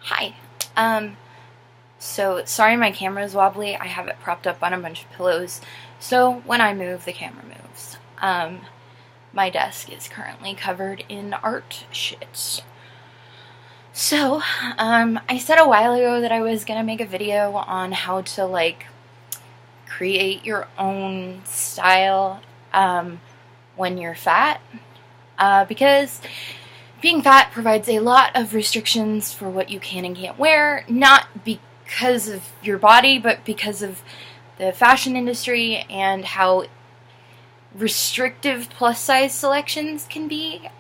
Hi. So sorry my camera is wobbly. I have it propped up on a bunch of pillows, so when I move, the camera moves. My desk is currently covered in art shit. So, I said a while ago that I was gonna make a video on how to, create your own style, when you're fat, because being fat provides a lot of restrictions for what you can and can't wear, not because of your body, but because of the fashion industry and how restrictive plus size selections can be.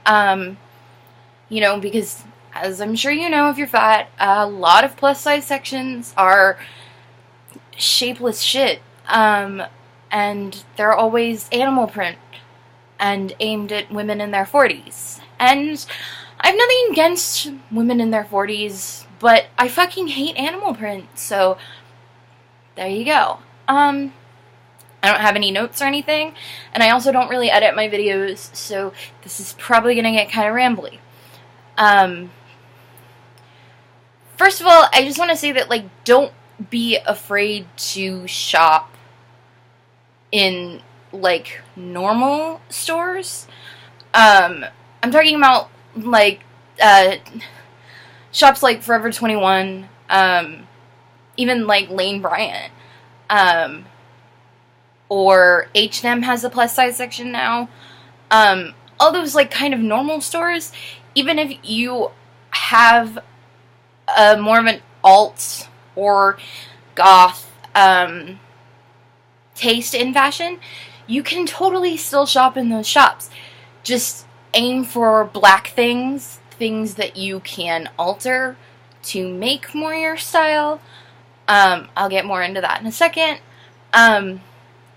Because as I'm sure you know if you're fat, a lot of plus size sections are shapeless shit. And they're always animal print and aimed at women in their 40s. And I have nothing against women in their 40s, but I fucking hate animal print, so there you go. I don't have any notes or anything, and I also don't really edit my videos, so this is probably gonna get kind of rambly. First of all, I just want to say that, don't be afraid to shop in, normal stores. I'm talking about, shops like Forever 21, even, Lane Bryant, or H&M has a plus size section now. All those, kind of normal stores, even if you have more of an alt or goth, taste in fashion, you can totally still shop in those shops. Just aim for black things that you can alter to make more your style. I'll get more into that in a second.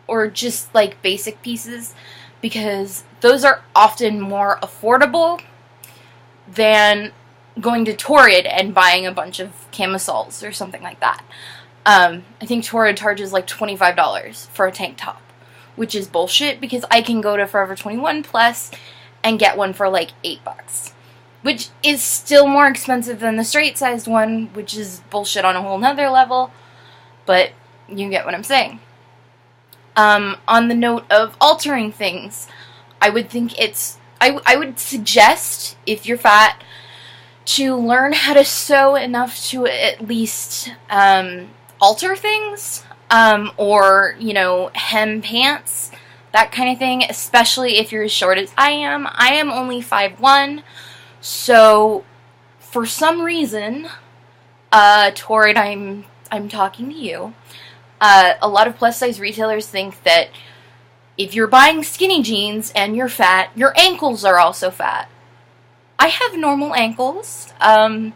Or just basic pieces, because those are often more affordable than going to Torrid and buying a bunch of camisoles or something like that. I think Torrid charges $25 for a tank top, which is bullshit, because I can go to Forever 21 Plus and get one for $8, which is still more expensive than the straight-sized one, which is bullshit on a whole nother level, but you get what I'm saying. On the note of altering things, I would suggest, if you're fat, to learn how to sew enough to at least alter things, or, hem pants, that kind of thing, especially if you're as short as I am. I am only 5'1", so for some reason, Torrid, I'm talking to you, a lot of plus size retailers think that if you're buying skinny jeans and you're fat, your ankles are also fat. I have normal ankles. My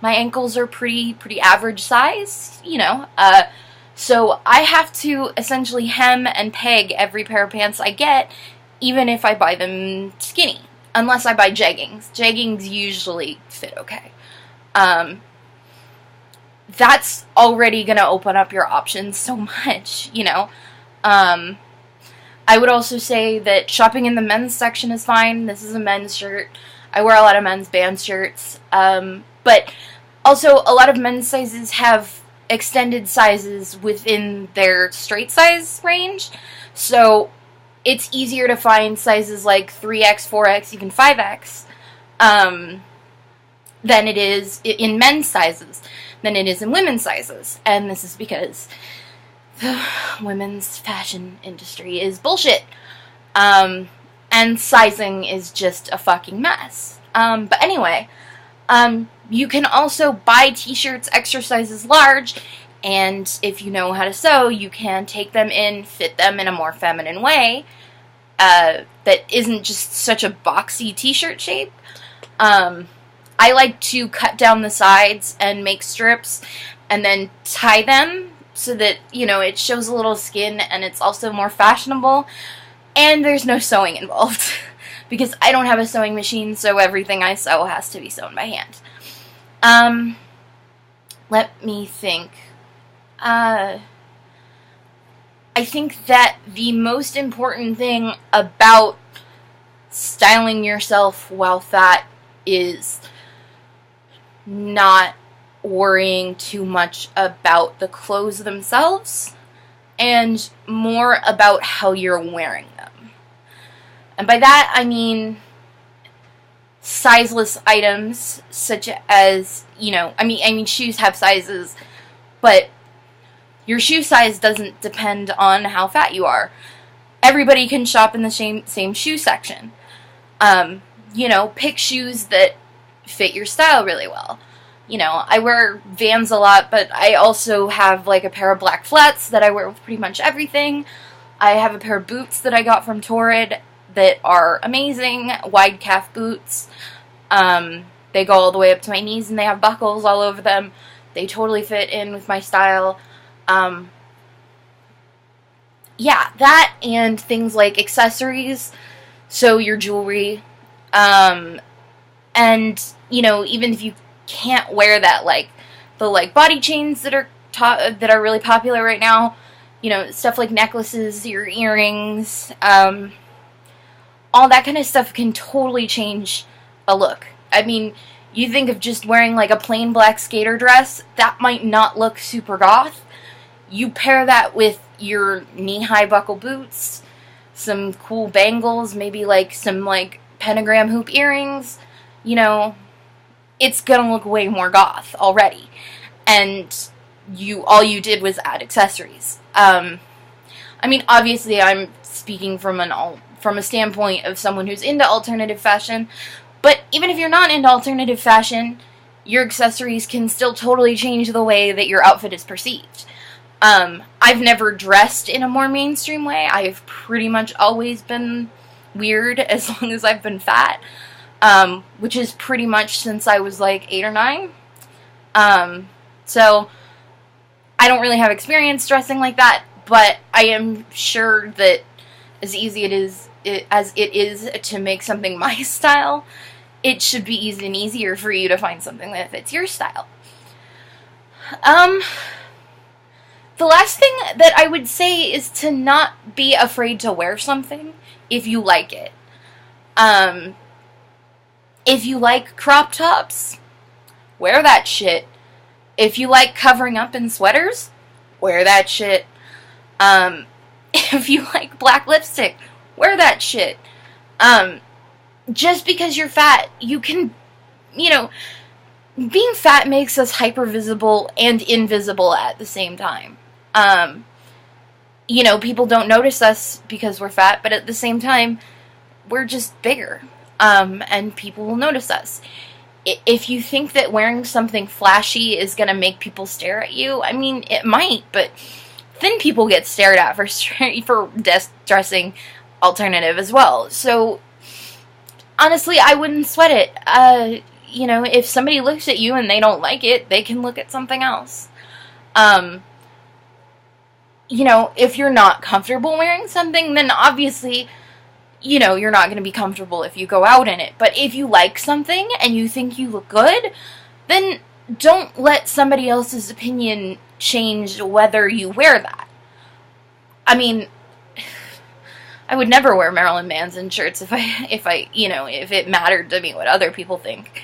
ankles are pretty average size, so I have to essentially hem and peg every pair of pants I get, even if I buy them skinny. Unless I buy jeggings. Jeggings usually fit okay. That's already gonna open up your options so much, I would also say that shopping in the men's section is fine. This is a men's shirt. I wear a lot of men's band shirts, but also a lot of men's sizes have extended sizes within their straight size range, so it's easier to find sizes like 3X, 4X, even 5X, than it is in men's sizes than it is in women's sizes, and this is because the women's fashion industry is bullshit. And sizing is just a fucking mess. But anyway, you can also buy t-shirts extra sizes large, and if you know how to sew, you can take them in, fit them in a more feminine way, that isn't just such a boxy t-shirt shape. I like to cut down the sides and make strips, and then tie them so that, it shows a little skin, and it's also more fashionable. And there's no sewing involved, because I don't have a sewing machine, so everything I sew has to be sewn by hand. Let me think. I think that the most important thing about styling yourself while fat is not worrying too much about the clothes themselves and more about how you're wearing them. And by that, I mean sizeless items such as, I mean shoes have sizes, but your shoe size doesn't depend on how fat you are. Everybody can shop in the same shoe section. Pick shoes that fit your style really well. I wear Vans a lot, but I also have like a pair of black flats that I wear with pretty much everything. I have a pair of boots that I got from Torrid that are amazing, wide calf boots. They go all the way up to my knees and they have buckles all over them. They totally fit in with my style. That and things like accessories, so your jewelry, and, even if you can't wear that, like, the, body chains that are really popular right now, stuff like necklaces, your earrings, all that kind of stuff can totally change a look. I mean, you think of just wearing, like, a plain black skater dress, that might not look super goth. You pair that with your knee-high buckle boots, some cool bangles, maybe, some, pentagram hoop earrings, it's gonna look way more goth already. And all you did was add accessories. I mean, obviously, I'm speaking from a standpoint of someone who's into alternative fashion, but even if you're not into alternative fashion, your accessories can still totally change the way that your outfit is perceived. I've never dressed in a more mainstream way. I've pretty much always been weird as long as I've been fat, which is pretty much since I was 8 or 9. So I don't really have experience dressing like that, but I am sure that as easy as it is to make something my style, it should be easy and easier for you to find something that fits your style. The last thing that I would say is to not be afraid to wear something if you like it. If you like crop tops, wear that shit. If you like covering up in sweaters, wear that shit. If you like black lipstick, wear that shit. Just because you're fat, you can, being fat makes us hyper visible and invisible at the same time. People don't notice us because we're fat, but at the same time, we're just bigger. And people will notice us. If you think that wearing something flashy is gonna make people stare at you, I mean, it might, but thin people get stared at for dressing alternative as well. So, honestly, I wouldn't sweat it. If somebody looks at you and they don't like it, they can look at something else. If you're not comfortable wearing something, then obviously, you're not going to be comfortable if you go out in it. But if you like something and you think you look good, then don't let somebody else's opinion change whether you wear that. I mean, I would never wear Marilyn Manson shirts if it mattered to me what other people think.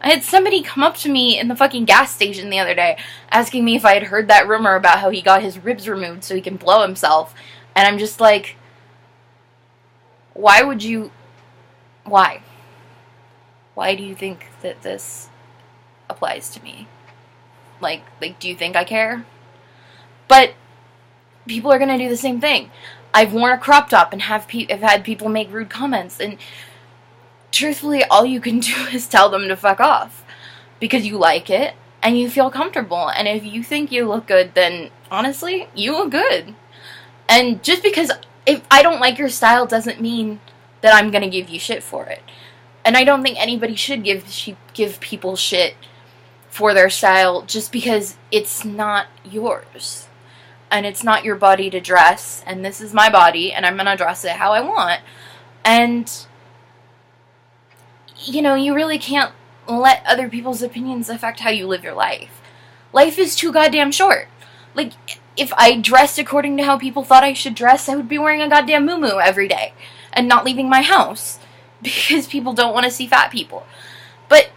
I had somebody come up to me in the fucking gas station the other day asking me if I had heard that rumor about how he got his ribs removed so he can blow himself. And I'm just like, why would you... Why? Why do you think that this applies to me? Do you think I care? But people are gonna do the same thing. I've worn a crop top and have had people make rude comments, and truthfully, all you can do is tell them to fuck off. Because you like it, and you feel comfortable, and if you think you look good, then, honestly, you look good. And just because if I don't like your style doesn't mean that I'm gonna give you shit for it. And I don't think anybody should give people shit for their style just because it's not yours. And it's not your body to dress, and this is my body, and I'm gonna dress it how I want. And you really can't let other people's opinions affect how you live your life. Life is too goddamn short. If I dressed according to how people thought I should dress, I would be wearing a goddamn muumuu every day and not leaving my house because people don't want to see fat people. But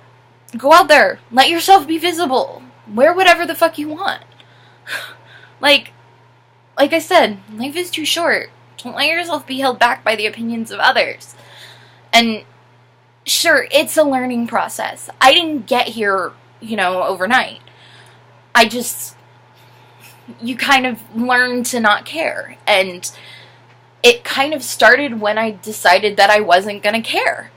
go out there, let yourself be visible. wear whatever the fuck you want. Like I said, life is too short. Don't let yourself be held back by the opinions of others. And sure, it's a learning process. I didn't get here, overnight. You kind of learn to not care. And it kind of started when I decided that I wasn't gonna care.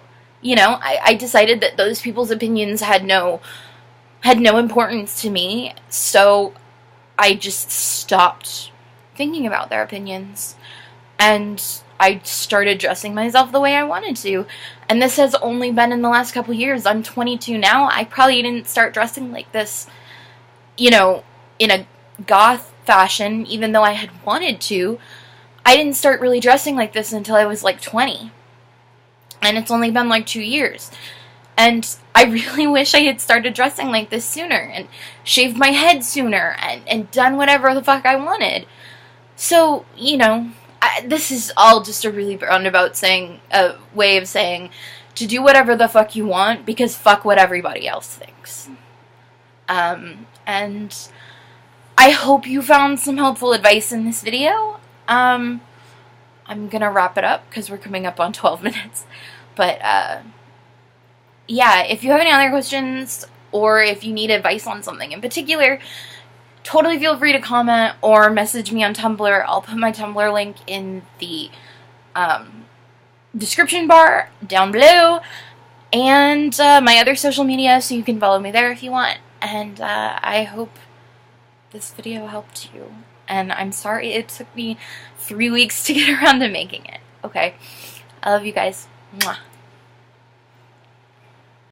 I decided that those people's opinions had no importance to me, so I just stopped thinking about their opinions, and I started dressing myself the way I wanted to. And this has only been in the last couple years. I'm 22 now. I probably didn't start dressing like this, in a goth fashion, even though I had wanted to. I didn't start really dressing like this until I was like 20. And it's only been like 2 years. And I really wish I had started dressing like this sooner, and shaved my head sooner, and done whatever the fuck I wanted. So, this is all just a really roundabout way of saying to do whatever the fuck you want, because fuck what everybody else thinks. And I hope you found some helpful advice in this video. I'm gonna wrap it up because we're coming up on 12 minutes. But, yeah, if you have any other questions, or if you need advice on something in particular, totally feel free to comment or message me on Tumblr. I'll put my Tumblr link in the description bar down below, and my other social media, so you can follow me there if you want. And I hope this video helped you. And I'm sorry it took me 3 weeks to get around to making it. Okay. I love you guys. Mwah.